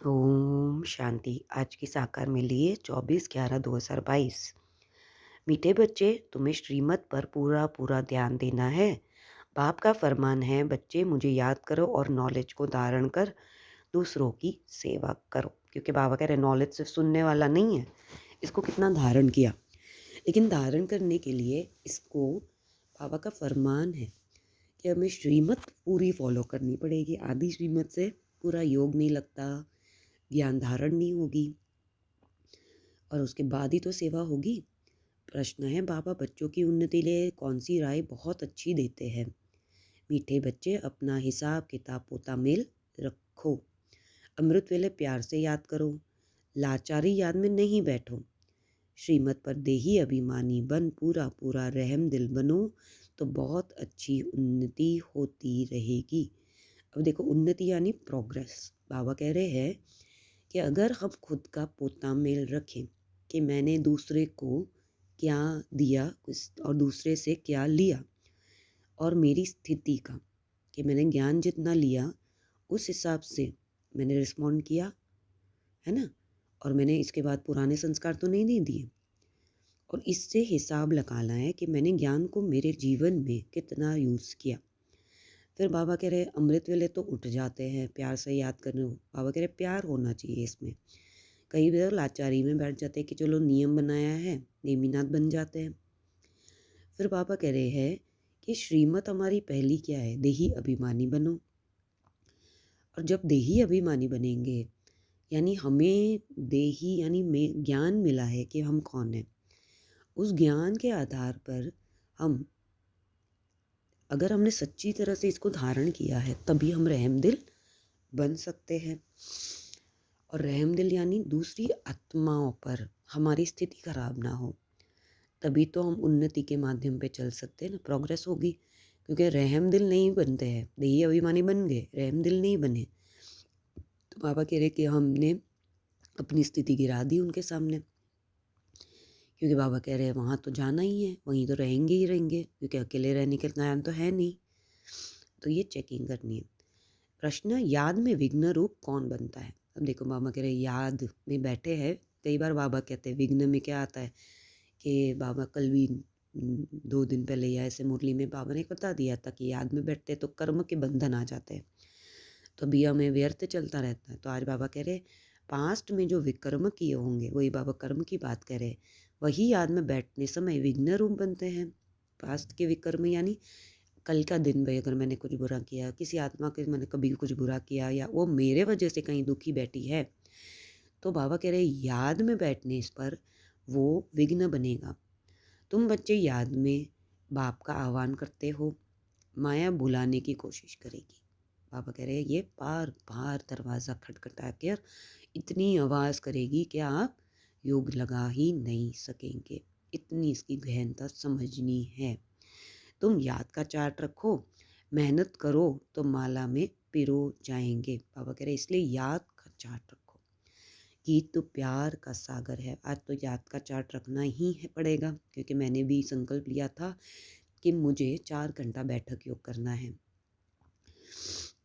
ओम शांति। आज की साकार में लिए 24/11/2022। मीठे बच्चे, तुम्हें श्रीमत पर पूरा पूरा ध्यान देना है। बाप का फरमान है, बच्चे मुझे याद करो और नॉलेज को धारण कर दूसरों की सेवा करो। क्योंकि बाबा कह रहे नॉलेज सिर्फ सुनने वाला नहीं है, इसको कितना धारण किया। लेकिन धारण करने के लिए इसको बाबा का फरमान है कि हमें श्रीमत पूरी फॉलो करनी पड़ेगी। आधी श्रीमत से पूरा योग नहीं लगता, ज्ञान धारण नहीं होगी और उसके बाद ही तो सेवा होगी। प्रश्न है, बाबा बच्चों की उन्नति लिए कौन सी राय बहुत अच्छी देते हैं। मीठे बच्चे, अपना हिसाब किताब पोता मेल रखो। अमृत वेले प्यार से याद करो। लाचारी याद में नहीं बैठो। श्रीमत पर देही अभिमानी बन पूरा पूरा रहम दिल बनो, तो बहुत अच्छी उन्नति होती रहेगी। अब देखो, उन्नति यानी प्रोग्रेस। बाबा कह रहे हैं कि अगर हम खुद का पोता मेल रखें कि मैंने दूसरे को क्या दिया और दूसरे से क्या लिया, और मेरी स्थिति का कि मैंने ज्ञान जितना लिया उस हिसाब से मैंने रिस्पॉन्ड किया, है ना, और मैंने इसके बाद पुराने संस्कार तो नहीं दिए। और इससे हिसाब लगाना है कि मैंने ज्ञान को मेरे जीवन में कितना यूज़ किया। फिर बाबा कह रहे अमृत वेले तो उठ जाते हैं, प्यार से याद करने हो। बाबा कह रहे प्यार होना चाहिए इसमें। कई बार लाचारी में बैठ जाते हैं कि चलो नियम बनाया है, नेमीनाथ बन जाते हैं। फिर पापा कह रहे हैं कि श्रीमत हमारी पहली क्या है, देही अभिमानी बनो। और जब देही अभिमानी बनेंगे यानी हमें देही यानी में ज्ञान मिला है कि हम कौन हैं, उस ज्ञान के आधार पर हम, अगर हमने सच्ची तरह से इसको धारण किया है, तभी हम रहमदिल बन सकते हैं। और रहमदिल यानी दूसरी आत्माओं पर हमारी स्थिति खराब ना हो, तभी तो हम उन्नति के माध्यम पे चल सकते हैं ना, प्रोग्रेस होगी। क्योंकि रहम दिल नहीं बनते हैं, देही अभिमानी बन गए, रहम दिल नहीं बने। तो बाबा कह रहे कि हमने अपनी स्थिति गिरा दी उनके सामने, क्योंकि बाबा कह रहे हैं वहाँ तो जाना ही है, वहीं तो रहेंगे ही रहेंगे, क्योंकि अकेले रहने के ज्ञान तो है नहीं। तो ये चेकिंग करनी है। प्रश्न, याद में विघ्न रूप कौन बनता है। अब देखो, बाबा कह रहे याद में बैठे हैं। कई बार बाबा कहते हैं विघ्न में क्या आता है कि बाबा कल भी 2 दिन पहले या ऐसे मुरली में बाबा ने बता दिया था कि याद में बैठते तो कर्म के बंधन आ जाते हैं, तो भी हमें व्यर्थ चलता रहता है। तो आज बाबा कह रहे पास्ट में जो विकर्म किए होंगे, वही बाबा कर्म की बात कह रहे, वही याद में बैठने समय विघ्न रूप बनते हैं। पास्ट के विकर्म यानी कल का दिन भाई, अगर मैंने कुछ बुरा किया, किसी आत्मा के मैंने कभी कुछ बुरा किया, या वो मेरे वजह से कहीं दुखी बैठी है, तो बाबा कह रहे याद में बैठने इस पर वो विघ्न बनेगा। तुम बच्चे याद में बाप का आह्वान करते हो, माया बुलाने की कोशिश करेगी। पापा कह रहे हैं ये बार बार दरवाज़ा खटखटा कर इतनी आवाज़ करेगी कि आप योग लगा ही नहीं सकेंगे। इतनी इसकी गहनता समझनी है। तुम याद का चार्ट रखो, मेहनत करो तो माला में पिरो जाएंगे। पापा कह रहे इसलिए याद का चार्ट रखो। गीत तो प्यार का सागर है। आज तो याद का चार्ट रखना ही है पड़ेगा, क्योंकि मैंने भी संकल्प लिया था कि मुझे 4 घंटा बैठक योग करना है।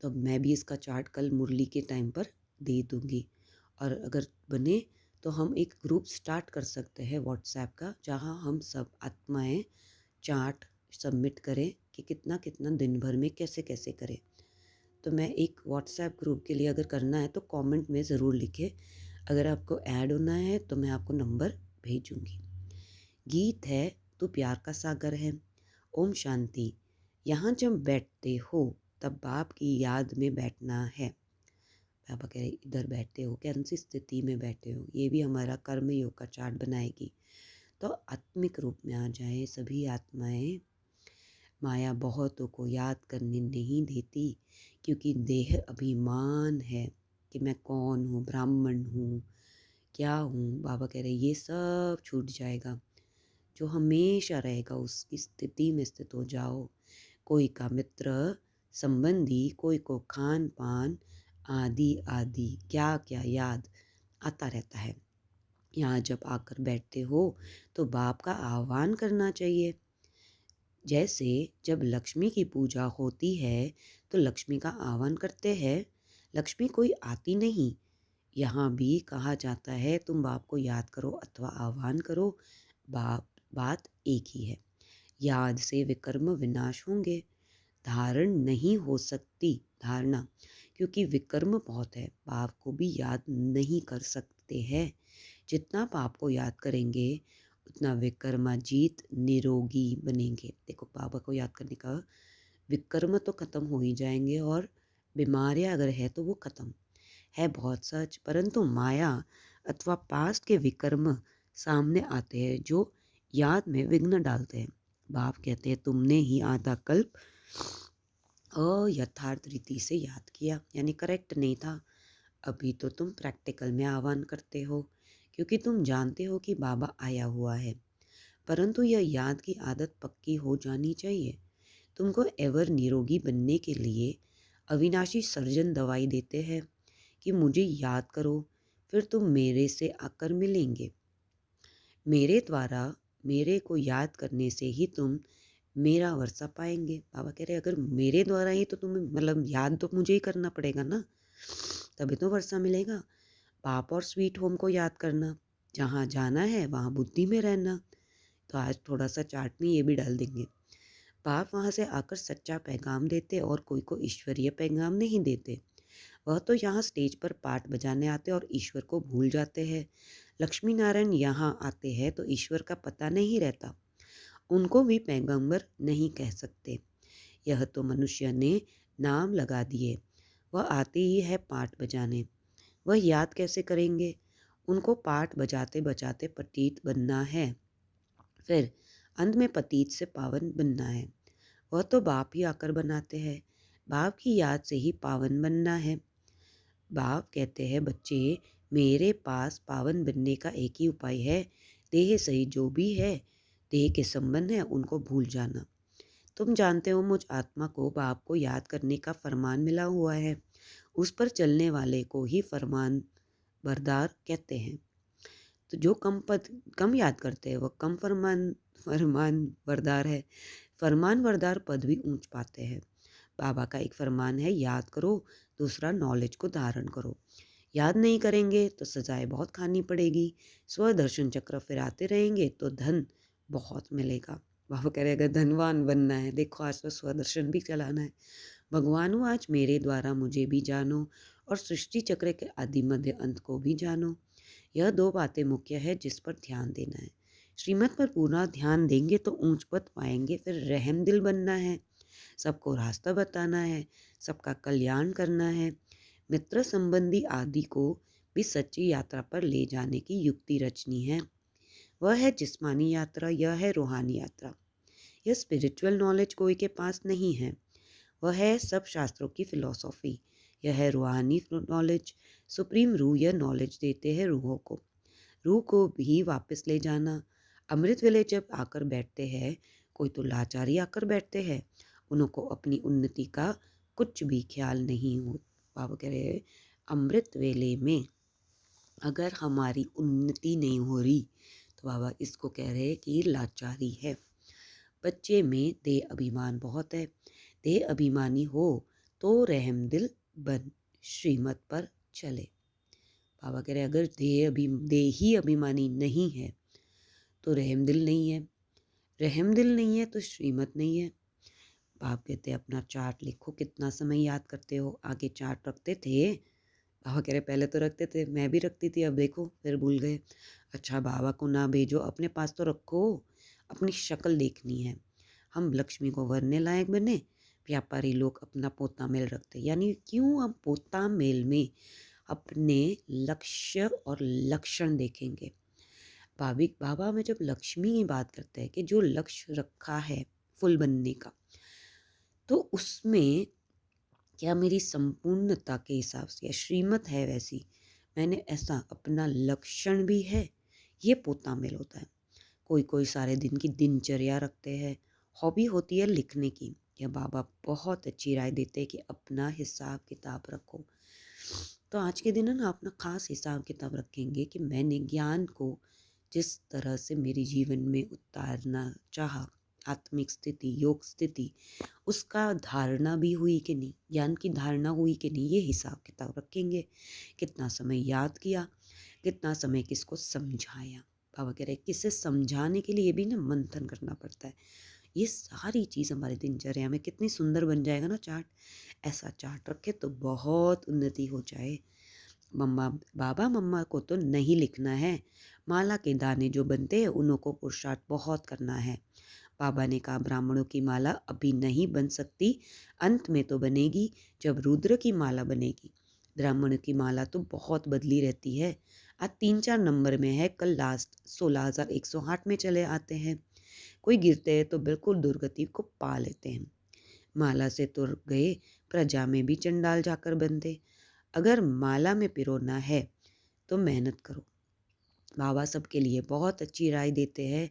तो मैं भी इसका चार्ट कल मुरली के टाइम पर दे दूँगी। और अगर बने तो हम एक ग्रुप स्टार्ट कर सकते हैं व्हाट्सएप का, जहाँ हम सब आत्माएं चार्ट सबमिट करें कि कितना कितना दिन भर में कैसे कैसे करें। तो मैं एक व्हाट्सएप ग्रुप के लिए अगर करना है तो कमेंट में ज़रूर लिखें। अगर आपको ऐड होना है तो मैं आपको नंबर भेजूँगी। गीत है तू प्यार का सागर है। ओम शांति। यहाँ जब बैठते हो तब बाप की याद में बैठना है। पापा कह रहे इधर बैठते हो, कैसी सी स्थिति में बैठे हो, ये भी हमारा कर्म योग का चार्ट बनाएगी। तो आत्मिक रूप में आ जाए सभी आत्माएं। माया बहुतों को याद करने नहीं देती, क्योंकि देह अभिमान है कि मैं कौन हूँ, ब्राह्मण हूँ, क्या हूँ। बाबा कह रहे ये सब छूट जाएगा। जो हमेशा रहेगा उसकी स्थिति में स्थित हो जाओ। कोई का मित्र संबंधी, कोई को खान पान आदि आदि क्या क्या याद आता रहता है। यहाँ जब आकर बैठते हो तो बाप का आह्वान करना चाहिए। जैसे जब लक्ष्मी की पूजा होती है तो लक्ष्मी का आह्वान करते हैं। लक्ष्मी कोई आती नहीं, यहाँ भी कहा जाता है तुम बाप को याद करो अथवा आह्वान करो, बाप बात एक ही है। याद से विकर्म विनाश होंगे, धारण नहीं हो सकती धारणा, क्योंकि विकर्म बहुत है, बाप को भी याद नहीं कर सकते हैं। जितना पाप को याद करेंगे उतना विकर्माजीत निरोगी बनेंगे। देखो, बाबा को याद करने का विकर्म तो खत्म हो ही जाएंगे, और बीमारियां अगर है तो वो खत्म है, बहुत सच। परंतु माया अथवा पास्ट के विकर्म सामने आते हैं जो याद में विघ्न डालते हैं। बाप कहते हैं तुमने ही आधा कल्प अयथार्थ रीति से याद किया, यानी करेक्ट नहीं था। अभी तो तुम प्रैक्टिकल में आह्वान करते हो, क्योंकि तुम जानते हो कि बाबा आया हुआ है। परंतु यह याद की आदत पक्की हो जानी चाहिए। तुमको एवर निरोगी बनने के लिए अविनाशी सर्जन दवाई देते हैं कि मुझे याद करो, फिर तुम मेरे से आकर मिलेंगे। मेरे द्वारा मेरे को याद करने से ही तुम मेरा वर्षा पाएंगे। बाबा कह रहे अगर मेरे द्वारा ही, तो तुम्हें मतलब याद तो मुझे ही करना पड़ेगा ना, तभी तो वर्षा मिलेगा। पाप और स्वीट होम को याद करना, जहाँ जाना है वहाँ बुद्धि में रहना। तो आज थोड़ा सा चाट में ये भी डाल देंगे। पाप वहाँ से आकर सच्चा पैगाम देते और कोई को ईश्वरीय पैगाम नहीं देते। वह तो यहाँ स्टेज पर पाठ बजाने आते और ईश्वर को भूल जाते हैं। लक्ष्मी नारायण यहाँ आते हैं तो ईश्वर का पता नहीं रहता, उनको भी पैगंबर नहीं कह सकते। यह तो मनुष्य ने नाम लगा दिए, वह आते ही है पाठ बजाने, वह याद कैसे करेंगे? उनको पाठ बजाते बजाते पतित बनना है, फिर अंत में पतित से पावन बनना है। वह तो बाप ही आकर बनाते हैं, बाप की याद से ही पावन बनना है। बाप कहते हैं बच्चे, मेरे पास पावन बनने का एक ही उपाय है, देह सही जो भी है, देह के संबंध है उनको भूल जाना। तुम जानते हो मुझ आत्मा को बाप को याद करने का फरमान मिला हुआ है, उस पर चलने वाले को ही फरमान बरदार कहते हैं। तो जो कम याद करते हैं वह कम फरमान फरमान बरदार है। फरमान बरदार पद भी ऊंच पाते हैं। बाबा का एक फरमान है याद करो, दूसरा नॉलेज को धारण करो। याद नहीं करेंगे तो सजाएं बहुत खानी पड़ेगी। स्वदर्शन चक्र फिराते रहेंगे तो धन बहुत मिलेगा। बाबा कह रहे अगर धनवान बनना है, देखो आज तो स्वदर्शन भी चलाना है। भगवान आज मेरे द्वारा मुझे भी जानो और सृष्टि चक्र के आदि मध्य अंत को भी जानो। यह दो बातें मुख्य है जिस पर ध्यान देना है। श्रीमत पर पूरा ध्यान देंगे तो ऊंच पद पाएंगे। फिर रहम दिल बनना है, सबको रास्ता बताना है, सबका कल्याण करना है, मित्र संबंधी आदि को भी सच्ची यात्रा पर ले जाने की युक्ति रचनी है। वह है जिस्मानी यात्रा, यह है रूहानी यात्रा। यह स्पिरिचुअल नॉलेज कोई के पास नहीं है, वह है सब शास्त्रों की फिलॉसफी। यह है रूहानी नॉलेज। सुप्रीम रूह यह नॉलेज देते हैं रूहों को, रूह को भी वापस ले जाना। अमृत वेले जब आकर बैठते हैं, कोई तो लाचारी आकर बैठते हैं, उनको अपनी उन्नति का कुछ भी ख्याल नहीं हो। बाबा कह रहे हैं अमृत वेले में अगर हमारी उन्नति नहीं हो रही तो बाबा इसको कह रहे हैं कि लाचारी है। बच्चे में देह अभिमान बहुत है, देह अभिमानी हो तो रहम दिल बन श्रीमत पर चले। बाबा कह रहे अगर देही अभिमानी नहीं है तो रहम दिल नहीं है, रहम दिल नहीं है तो श्रीमत नहीं है। बाप कहते अपना चार्ट लिखो, कितना समय याद करते हो। आगे चार्ट रखते थे, बाबा कह रहे पहले तो रखते थे, मैं भी रखती थी, अब देखो फिर भूल गए। अच्छा बाबा को ना भेजो, अपने पास तो रखो, अपनी शक्ल देखनी है। हम लक्ष्मी को वरने लायक बने, व्यापारी लोग अपना पोता मेल रखते, यानी क्यों हम पोता मेल में अपने लक्ष्य और लक्षण देखेंगे। बाबा में जब लक्ष्मी की बात करते हैं कि जो लक्ष्य रखा है फुल बनने का, तो उसमें क्या मेरी संपूर्णता के हिसाब से या श्रीमत है वैसी, मैंने ऐसा अपना लक्षण भी है, ये पोता मेल होता है। कोई कोई सारे दिन की दिनचर्या रखते हैं, हॉबी होती है लिखने की। यह बाबा बहुत अच्छी राय देते हैं कि अपना हिसाब किताब रखो। तो आज के दिन है ना अपना खास हिसाब किताब रखेंगे कि मैंने ज्ञान को जिस तरह से मेरे जीवन में उतारना चाहा, आत्मिक स्थिति, योग स्थिति, उसका धारणा भी हुई कि नहीं, ज्ञान की धारणा हुई कि नहीं, ये हिसाब किताब रखेंगे। कितना समय याद किया, कितना समय किसको समझाया। बाबा कह रहे किसे समझाने के लिए भी ना मंथन करना पड़ता है। ये सारी चीज़ हमारे दिनचर्या में कितनी सुंदर बन जाएगा ना चार्ट। ऐसा चार्ट रखे तो बहुत उन्नति हो जाए। मम्मा बाबा मम्मा को तो नहीं लिखना है, माला के दाने जो बनते हैं उन्हों को पुरुषार्थ बहुत करना है। बाबा ने कहा ब्राह्मणों की माला अभी नहीं बन सकती, अंत में तो बनेगी जब रुद्र की माला बनेगी। ब्राह्मण की माला तो बहुत बदली रहती है। आज 3-4 नंबर में है, कल लास्ट 16,108 में चले आते हैं। कोई गिरते हैं तो बिल्कुल दुर्गति को पा लेते हैं। माला से तो गए, प्रजा में भी चंडाल जाकर बनते। अगर माला में पिरोना है तो मेहनत करो। बाबा सबके लिए बहुत अच्छी राय देते हैं।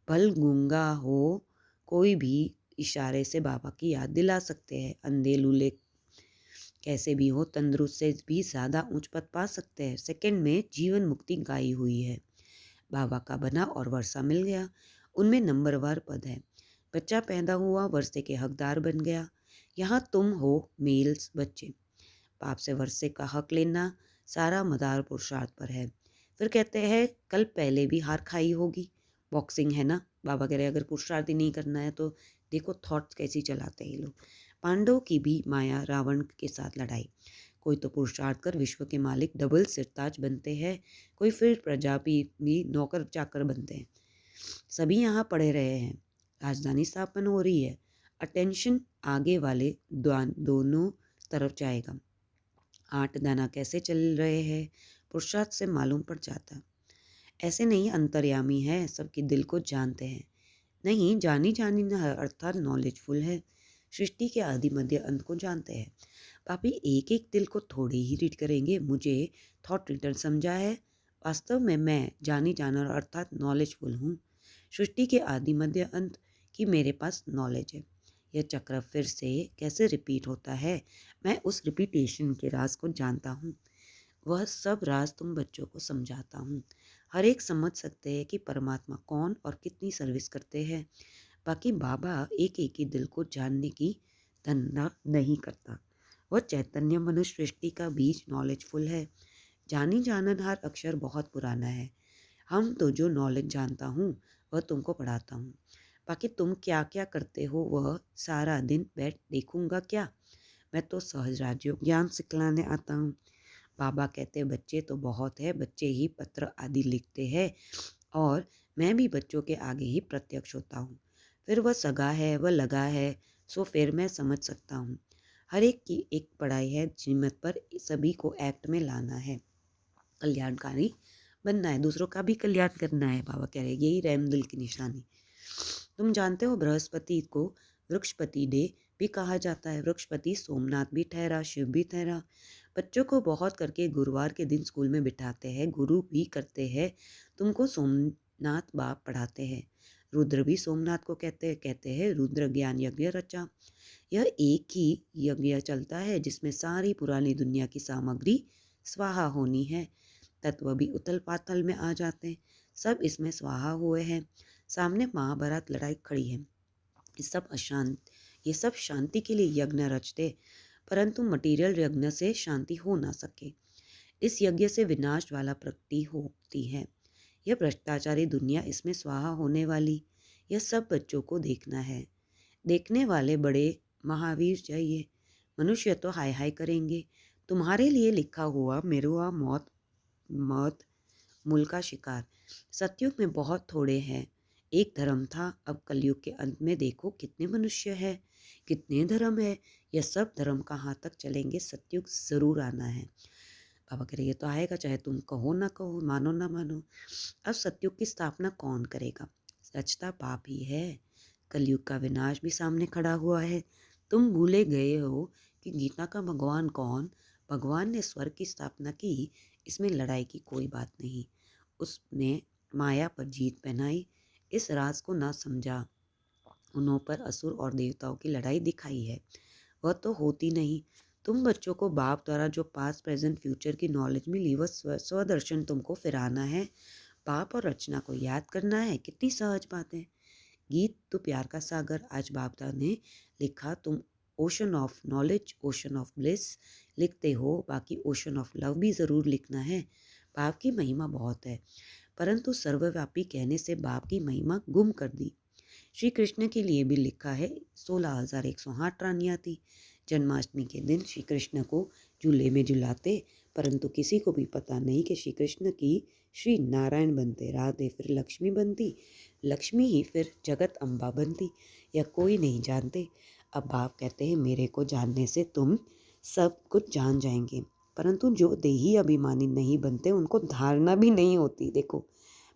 भल गूंगा हो कोई भी इशारे से बाबा की याद दिला सकते हैं। अंधे लूले कैसे भी हो तंदुरुस्त से भी ज़्यादा ऊंच पद पा सकते हैं। सेकंड में जीवन मुक्ति गाई हुई है। बाबा का बना और वर्षा मिल गया, उनमें नंबरवार पद है। बच्चा पैदा हुआ, वर्षे के हकदार बन गया। यहाँ तुम हो मेल्स बच्चे, पाप से वर्षे का हक लेना सारा मदार पुरुषार्थ पर है। फिर कहते हैं कल पहले भी हार खाई होगी, बॉक्सिंग है ना। बाबा कह रहे अगर पुरुषार्थ ही नहीं करना है तो देखो थॉट्स कैसी चलाते हैं ये लोग। पांडवों की भी माया रावण के साथ लड़ाई। कोई तो पुरुषार्थ कर विश्व के मालिक डबल सिरताज बनते हैं, कोई फिर प्रजा भी नौकर चाकर बनते हैं। सभी यहाँ पढ़े रहे हैं। राजधानी स्थापन हो रही है। अटेंशन आगे वाले दोनों तरफ जाएगा। 8 दाना कैसे चल रहे हैं पुरुषार्थ से मालूम पड़ जाता। ऐसे नहीं अंतर्यामी है, सबके दिल को जानते हैं। नहीं जानी जानी न अर्थात नॉलेजफुल है। सृष्टि के आदि मध्य अंत को जानते हैं। पापी एक एक दिल को थोड़े ही रीड करेंगे। मुझे थॉट रीडर समझा है। वास्तव में मैं जानी जाना अर्थात नॉलेजफुल हूँ। सृष्टि के आदि मध्य अंत की मेरे पास नॉलेज है। यह चक्र फिर से कैसे रिपीट होता है, मैं उस रिपीटेशन के राज को जानता हूँ। वह सब राज तुम बच्चों को समझाता हूँ। हर एक समझ सकते हैं कि परमात्मा कौन और कितनी सर्विस करते हैं। बाकी बाबा एक एक ही दिल को जानने की धंधा नहीं करता। वह चैतन्य मनुष्य सृष्टि का बीज नॉलेजफुल है। जानी जाननहार अक्षर बहुत पुराना है। हम तो जो नॉलेज जानता हूँ वह तुमको पढ़ाता हूँ। बाकी तुम क्या क्या करते हो वह सारा दिन बैठ देखूंगा क्या। मैं तो सहज राज्य ज्ञान सिखलाने आता हूँ। बाबा कहते बच्चे तो बहुत है, बच्चे ही पत्र आदि लिखते हैं और मैं भी बच्चों के आगे ही प्रत्यक्ष होता हूँ। फिर वह सगा है, वह लगा है, सो फिर मैं समझ सकता हूँ। हर एक की एक पढ़ाई है, जिम्मत पर सभी को एक्ट में लाना है। कल्याणकारी बनना है, दूसरों का भी कल्याण करना है। बाबा कह रहे यही रहम दिल की निशानी। तुम जानते हो बृहस्पति को वृक्षपति डे भी कहा जाता है। वृक्षपति सोमनाथ भी ठहरा, शिव भी ठहरा। बच्चों को बहुत करके गुरुवार के दिन स्कूल में बिठाते हैं, गुरु भी करते हैं। तुमको सोमनाथ बाप पढ़ाते हैं। रुद्र भी सोमनाथ को कहते हैं रुद्र ज्ञान यज्ञ रचा। यह एक ही यज्ञ चलता है जिसमें सारी पुरानी दुनिया की सामग्री स्वाहा होनी है। तत्व भी उथल पाथल में आ जाते हैं, सब इसमें स्वाहा हुए हैं। सामने महाभारत लड़ाई खड़ी है। ये सब शांति के लिए यज्ञ रचते, परंतु मटीरियल यज्ञ से शांति हो ना सके। इस यज्ञ से विनाश वाला प्रगति होती है। यह भ्रष्टाचारी दुनिया, इसमें स्वाहा होने वाली। यह सब बच्चों को देखना है। देखने वाले बड़े महावीर चाहिए। मनुष्य तो हाय हाय करेंगे। तुम्हारे लिए लिखा हुआ मेरुआ मौत मौत मूल का शिकार। सतयुग में बहुत थोड़े हैं। एक धर्म था, अब कलयुग के अंत में देखो कितने मनुष्य है, कितने धर्म है। यह सब धर्म कहाँ तक चलेंगे, सतयुग जरूर आना है। बाबा कह रहे ये तो आएगा, चाहे तुम कहो ना कहो, मानो ना मानो। अब सतयुग की स्थापना कौन करेगा, रचता पाप ही है। कलयुग का विनाश भी सामने खड़ा हुआ है। तुम भूले गए हो कि गीता का भगवान कौन। भगवान ने स्वर्ग की स्थापना की, इसमें लड़ाई की कोई बात नहीं। उसने माया पर जीत पहनाई, इस राज को ना समझा। उन्हों पर असुर और देवताओं की लड़ाई दिखाई है, वह तो होती नहीं। तुम बच्चों को बाप द्वारा जो पास्ट प्रेजेंट फ्यूचर की नॉलेज मिली, वह स्वदर्शन तुमको फिराना है। पाप और रचना को याद करना है, कितनी सहज बात है। गीत तो प्यार का सागर आज बाबा ने लिखा, तुम ocean of knowledge, ocean of bliss लिखते हो, बाकी ओशन ऑफ लव भी ज़रूर लिखना है। बाप की महिमा बहुत है, परंतु सर्वव्यापी कहने से बाप की महिमा गुम कर दी। श्री कृष्ण के लिए भी लिखा है, 16,108 रानियाँ थी। जन्माष्टमी के दिन श्री कृष्ण को झूले में झुलाते, परंतु किसी को भी पता नहीं कि श्री कृष्ण की श्री नारायण बनते, राधे फिर लक्ष्मी बनती, लक्ष्मी ही फिर जगत अम्बा बनती, यह कोई नहीं जानते। अब बाप कहते हैं, मेरे को जानने से तुम सब कुछ जान जाएंगे, परंतु जो देही अभिमानी नहीं बनते उनको धारणा भी नहीं होती। देखो,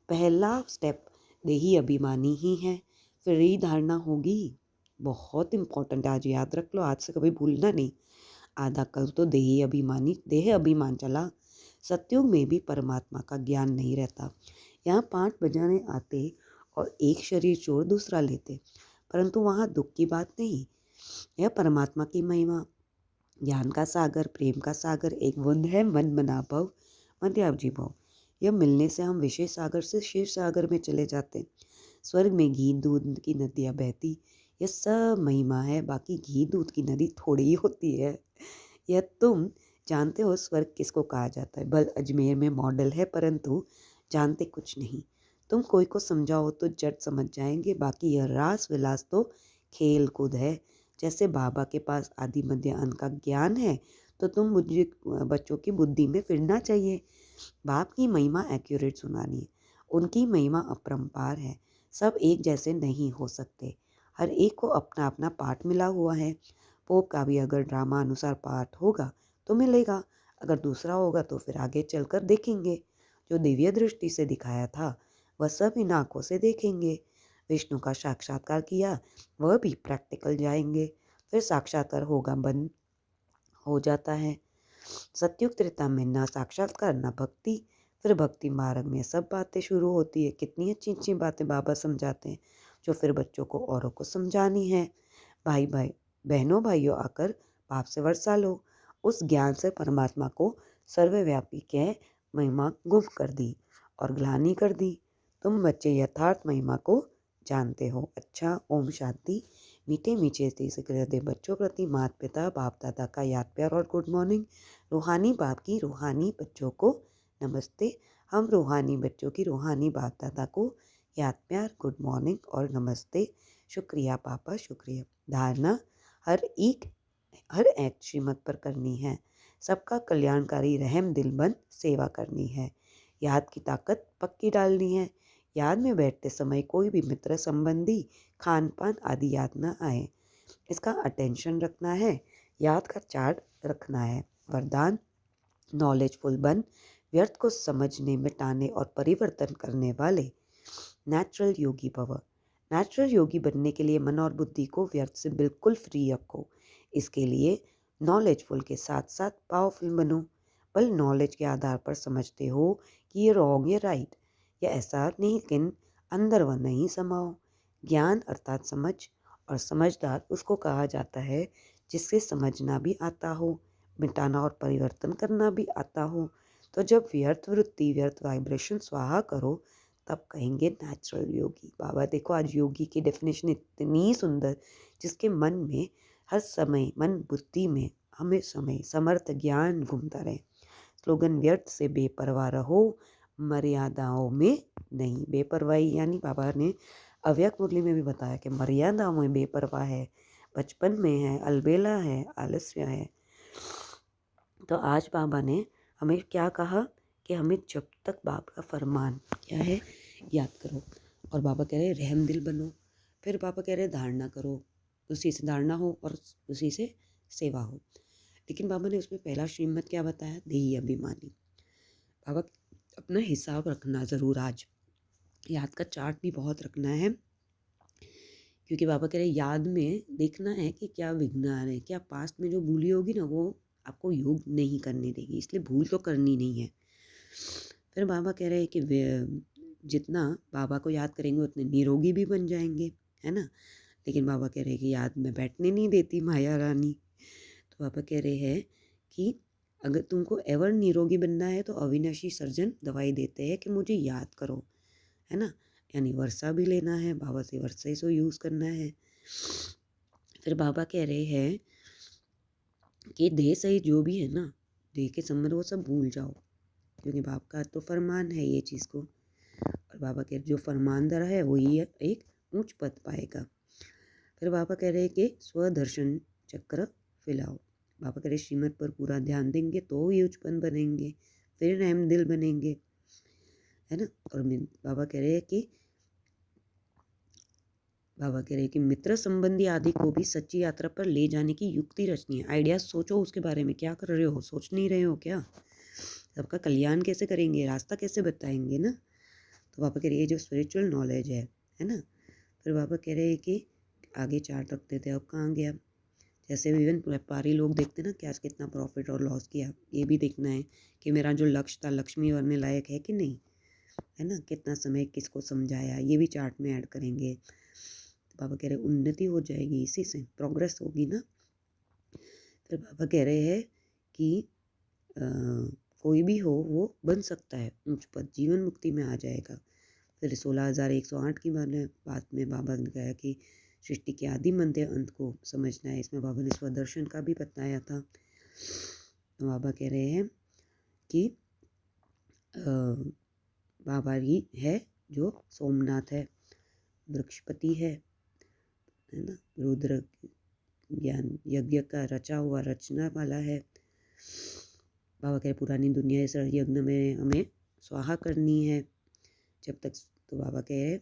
पहला स्टेप देही अभिमानी ही है, फिर ही धारणा होगी। बहुत इंपॉर्टेंट, आज याद रख लो, आज से कभी भूलना नहीं। आधा कल तो देही अभिमानी, देह अभिमान चला। सतयुग में भी परमात्मा का ज्ञान नहीं रहता। यहाँ पाठ बजाने आते और एक शरीर छोड़ दूसरा लेते, परंतु वहाँ दुख की बात नहीं। यह परमात्मा की महिमा, ज्ञान का सागर, प्रेम का सागर एक बूंद है, मन मना भव मध्यावजी भव। यह मिलने से हम विषय सागर से क्षीर सागर में चले जाते। स्वर्ग में घी दूध की नदियाँ बहती, यह सब महिमा है। बाकी घी दूध की नदी थोड़ी ही होती है। यह तुम जानते हो स्वर्ग किसको कहा जाता है। बल अजमेर में मॉडल है, परंतु जानते कुछ नहीं। तुम कोई को समझाओ तो जट समझ जाएंगे, बाकी यह रास विलास तो खेल कूद है। जैसे बाबा के पास आदि मध्य अंत का ज्ञान है, तो तुम मुझे बच्चों की बुद्धि में फिरना चाहिए। बाप की महिमा एक्यूरेट सुनानी है, उनकी महिमा अपरंपार है। सब एक जैसे नहीं हो सकते, हर एक को अपना अपना पाठ मिला हुआ है। पोप का भी अगर ड्रामा अनुसार पाठ होगा तो मिलेगा, अगर दूसरा होगा तो फिर आगे चलकर देखेंगे। जो दिव्य दृष्टि से दिखाया था वह सब इन आँखों से देखेंगे। विष्णु का साक्षात्कार किया, वह भी प्रैक्टिकल जाएंगे, फिर साक्षात्कार होगा बंद हो जाता है। सतयुग त्रेता में ना साक्षात्कार ना भक्ति, फिर भक्ति मार्ग में सब बातें शुरू होती है। कितनी अच्छी अच्छी बातें बाबा समझाते हैं, जो फिर बच्चों को औरों को समझानी है। भाई भाई बहनों भाइयों आकर बाप से वर्षा लो। उस ज्ञान से परमात्मा को सर्वव्यापी कह महिमा गुम कर दी और ग्लानि कर दी। तुम बच्चे यथार्थ महिमा को जानते हो। अच्छा, ओम शांति। मीठे मीठे से हृदय बच्चों प्रति माता पिता बाप दादा का याद प्यार और गुड मॉर्निंग। रूहानी बाप की रूहानी बच्चों को नमस्ते। हम रूहानी बच्चों की रूहानी बाप दादा को याद प्यार, गुड मॉर्निंग और नमस्ते। शुक्रिया पापा, शुक्रिया। धारणा, हर एक श्रीमत पर करनी है। सबका कल्याणकारी रहम दिल बन सेवा करनी है। याद की ताकत पक्की डालनी है। याद में बैठते समय कोई भी मित्र संबंधी खान पान आदि याद न आए, इसका अटेंशन रखना है। याद का चार्ट रखना है। वरदान, नॉलेजफुल बन, व्यर्थ को समझने, मिटाने और परिवर्तन करने वाले नेचुरल योगी भव। नेचुरल योगी बनने के लिए मन और बुद्धि को व्यर्थ से बिल्कुल फ्री रखो। इसके लिए नॉलेजफुल के साथ साथ पावरफुल बनो। बल नॉलेज के आधार पर समझते हो कि ये रॉन्ग या राइट, या ऐसा नहीं, लेकिन अंदर वह नहीं समाओ। ज्ञान अर्थात समझ, और समझदार उसको कहा जाता है जिससे समझना भी आता हो, मिटाना और परिवर्तन करना भी आता हो। तो जब व्यर्थ वृत्ति, व्यर्थ वाइब्रेशन स्वाहा करो, तब कहेंगे नेचुरल योगी। बाबा देखो, आज योगी की डेफिनेशन इतनी सुंदर, जिसके मन में हर समय, मन बुद्धि में हमें समय समर्थ ज्ञान घूमता रहे। स्लोगन, व्यर्थ से बेपरवाह रहो, मर्यादाओं में नहीं। बेपरवाही यानी बाबा ने अव्यक्त मुरली में भी बताया कि मर्यादाओं में बेपरवाह है, बचपन में है, अलबेला है, आलस्य है। तो आज बाबा ने हमें क्या कहा कि हमें जब तक बाबा का फरमान क्या है याद करो, और बाबा कह रहे रहम दिल बनो। फिर बाबा कह रहे धारणा करो, उसी से धारणा हो और उसी से सेवा हो। लेकिन बाबा ने उसमें पहला श्रीमत क्या बताया, देही अभिमानी। बाबा अपना हिसाब रखना ज़रूर, आज याद का चार्ट भी बहुत रखना है, क्योंकि बाबा कह रहे याद में देखना है कि क्या विघ्न आ रहे हैं, क्या पास्ट में जो भूली होगी ना वो आपको योग नहीं करने देगी, इसलिए भूल तो करनी नहीं है। फिर बाबा कह रहे हैं कि जितना बाबा को याद करेंगे उतने निरोगी भी बन जाएंगे, है ना। लेकिन बाबा कह रहे हैं कि याद में बैठने नहीं देती माया रानी। तो बाबा कह रहे हैं कि अगर तुमको एवर निरोगी बनना है तो अविनाशी सर्जन दवाई देते हैं कि मुझे याद करो, है ना। यानी वर्षा भी लेना है, बाबा से वर्षा से यूज़ करना है। फिर बाबा कह रहे हैं कि देह सही जो भी है ना, देह के संबंध वो सब भूल जाओ, क्योंकि बाप का तो फरमान है ये चीज़ को। और बाबा कह रहे जो फरमानदार है वही एक ऊंच पद पाएगा। फिर बाबा कह रहे हैं कि स्वदर्शन चक्र फैलाओ। बाबा कह रहे श्रीमत पर पूरा ध्यान देंगे तो ही उच्चपन बनेंगे, फिर रहम दिल बनेंगे, है ना। और बाबा कह रहे हैं कि मित्र संबंधी आदि को भी सच्ची यात्रा पर ले जाने की युक्ति रचनी है। आइडिया सोचो उसके बारे में, क्या कर रहे हो, सोच नहीं रहे हो क्या? सबका कल्याण कैसे करेंगे, रास्ता कैसे बताएंगे ना। तो बाबा कह रहे हैं जो स्पिरिचुअल नॉलेज है ना। फिर बाबा कह रहे हैं कि आगे चार्ट रखते थे, अब कहाँ गया। जैसे इवन व्यापारी लोग देखते ना कि आज कितना प्रॉफिट और लॉस किया, ये भी देखना है कि मेरा जो लक्ष्य था लक्ष्मी बनने लायक है कि नहीं, है ना। कितना समय किसको समझाया, ये भी चार्ट में ऐड करेंगे। तो बाबा कह रहे उन्नति हो जाएगी, इसी से प्रोग्रेस होगी ना। फिर बाबा कह रहे हैं कि कोई भी हो वो बन सकता है उच्च पद, जीवन मुक्ति में आ जाएगा। फिर 16,108 की बात में बाबा ने कहा कि सृष्टि के आदि मध्य अंत को समझना है। इसमें बाबा ने स्वदर्शन का भी बताया था। तो बाबा कह रहे हैं कि बाबा ही है जो सोमनाथ है, वृक्षपति है ना, रुद्र ज्ञान यज्ञ का रचा हुआ रचना वाला है। बाबा कह रहे पुरानी दुनिया इस यज्ञ में हमें स्वाहा करनी है जब तक। तो बाबा कह रहे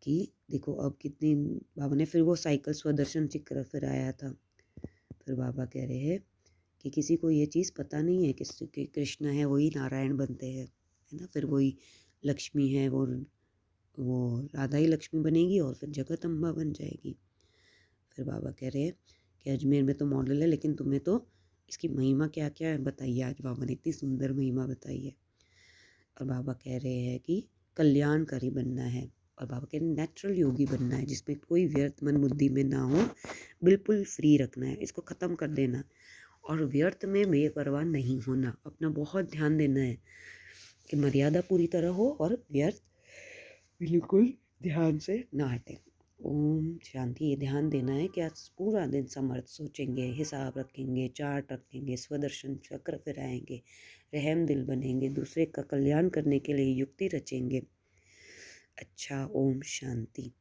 कि देखो अब कितनी, बाबा ने फिर वो साइकिल स्वदर्शन चक्र फिर आया था। फिर बाबा कह रहे हैं कि किसी को ये चीज़ पता नहीं है कि कृष्ण है वही नारायण बनते हैं, है ना। फिर वही लक्ष्मी है, वो राधा ही लक्ष्मी बनेगी और फिर जगत अम्बा बन जाएगी। फिर बाबा कह रहे हैं कि अजमेर में तो मॉडल है, लेकिन तुम्हें तो इसकी महिमा क्या क्या है बताइए। आज बाबा ने इतनी सुंदर महिमा बताई है। और बाबा कह रहे हैं कि कल्याणकारी बनना है, और बाबा कह रहे हैं नेचुरल योगी बनना है, जिसमें कोई व्यर्थ मन बुद्धि में ना हो, बिल्कुल फ्री रखना है, इसको ख़त्म कर देना। और व्यर्थ में बेपरवाह नहीं होना, अपना बहुत ध्यान देना है कि मर्यादा पूरी तरह हो और व्यर्थ बिल्कुल ध्यान से ना हटे। ओम शांति। ये ध्यान देना है कि आज पूरा दिन समर्थ सोचेंगे, हिसाब रखेंगे, चार्ट रखेंगे, स्वदर्शन चक्र फिराएंगे, रहम दिल बनेंगे, दूसरे का कल्याण करने के लिए युक्ति रचेंगे। अच्छा, ओम शांति।